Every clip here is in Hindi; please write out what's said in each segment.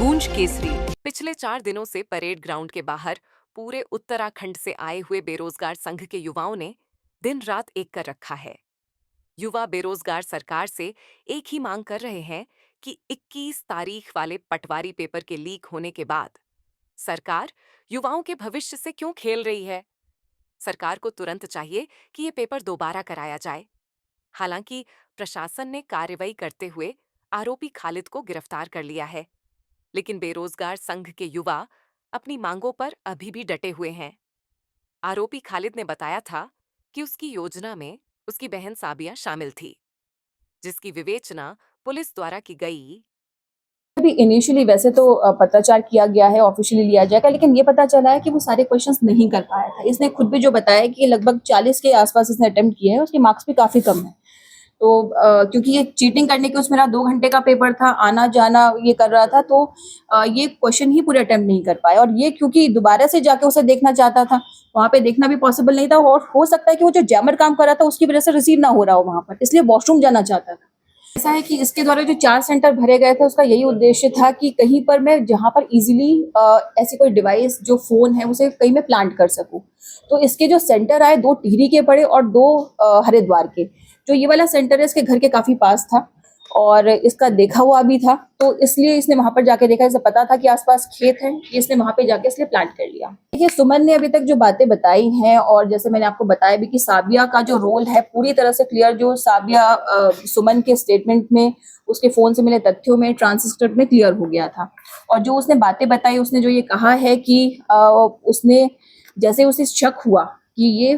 गूंज केसरी। पिछले 4 दिनों से परेड ग्राउंड के बाहर पूरे उत्तराखंड से आए हुए बेरोजगार संघ के युवाओं ने दिन रात एक कर रखा है। युवा बेरोजगार सरकार से एक ही मांग कर रहे हैं कि 21 तारीख वाले पटवारी पेपर के लीक होने के बाद सरकार युवाओं के भविष्य से क्यों खेल रही है। सरकार को तुरंत चाहिए कि ये पेपर दोबारा कराया जाए। हालांकि प्रशासन ने कार्रवाई करते हुए आरोपी खालिद को गिरफ्तार कर लिया है, लेकिन बेरोजगार संघ के युवा अपनी मांगों पर अभी भी डटे हुए हैं। आरोपी खालिद ने बताया था कि उसकी योजना में उसकी बहन साबिया शामिल थी, जिसकी विवेचना पुलिस द्वारा की गई। अभी इनिशियली वैसे तो पत्राचार किया गया है, ऑफिशियली लिया जाएगा, लेकिन ये पता चला है कि वो सारे क्वेश्चंस नहीं कर पाया था। इसने खुद भी जो बताया कि लगभग 40 के आसपास इसने अटेम्प्ट किया है, उसके मार्क्स भी काफी कम है। तो क्योंकि ये चीटिंग करने के उसमें मेरा 2 घंटे का पेपर था, आना जाना ये कर रहा था, तो ये क्वेश्चन ही पूरे अटेम्प्ट नहीं कर पाया। और ये क्योंकि दोबारा से जाके उसे देखना चाहता था, वहां पे देखना भी पॉसिबल नहीं था, और हो सकता है कि वो जो जैमर काम कर रहा था उसकी वजह से रिसीव ना हो रहा हो वहां पर, इसलिए वॉशरूम जाना चाहता था। ऐसा है कि इसके द्वारा जो 4 सेंटर भरे गए थे, उसका यही उद्देश्य था कि कहीं पर मैं जहां पर इजीली ऐसी कोई डिवाइस जो फोन है उसे कहीं में प्लांट कर सकूं। तो इसके जो सेंटर आए, 2 टिहरी के पड़े और 2 हरिद्वार के। जो ये वाला सेंटर है इसके घर के काफी पास था और इसका देखा हुआ भी था, तो इसलिए इसने वहां पर जाके देखा। इसे पता था कि आसपास खेत है, इसने वहां पे जाके इसलिए प्लांट कर लिया। देखिए, सुमन ने अभी तक जो बातें बताई हैं, और जैसे मैंने आपको बताया भी कि साबिया का जो रोल है पूरी तरह से क्लियर, जो साबिया सुमन के स्टेटमेंट में, उसके फोन से मिले तथ्यों में, ट्रांसक्रिप्ट में क्लियर हो गया था। और जो उसने बातें बताई, उसने जो ये कहा है कि उसने जैसे उसे शक हुआ कि ये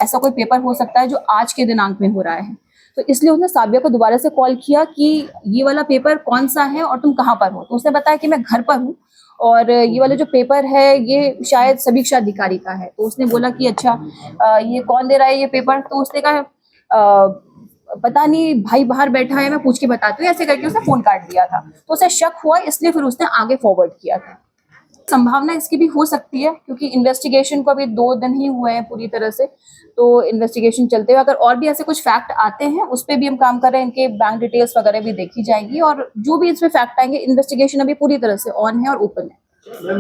ऐसा कोई पेपर हो सकता है जो आज के दिनांक में हो रहा है, तो इसलिए उसने साबिया को दोबारा से कॉल किया कि ये वाला पेपर कौन सा है और तुम कहाँ पर हो। तो उसने बताया कि मैं घर पर हूँ और ये वाला जो पेपर है ये शायद समीक्षा अधिकारी का है। तो उसने बोला कि अच्छा, ये कौन दे रहा है ये पेपर। तो उसने कहा पता नहीं, भाई बाहर बैठा है, मैं पूछ के बताती हूँ, ऐसे करके उसने फोन काट दिया था। तो उसे शक हुआ, इसलिए फिर उसने आगे फॉरवर्ड किया था। संभावना इसकी भी हो सकती है क्योंकि इन्वेस्टिगेशन को अभी 2 दिन ही हुए हैं पूरी तरह से, तो इन्वेस्टिगेशन चलते हुए अगर और भी ऐसे कुछ फैक्ट आते हैं उस पर भी हम काम कर रहे हैं। इनके बैंक डिटेल्स वगैरह भी देखी जाएंगी और जो भी इसमें फैक्ट आएंगे, इन्वेस्टिगेशन अभी पूरी तरह से ऑन है और ओपन है।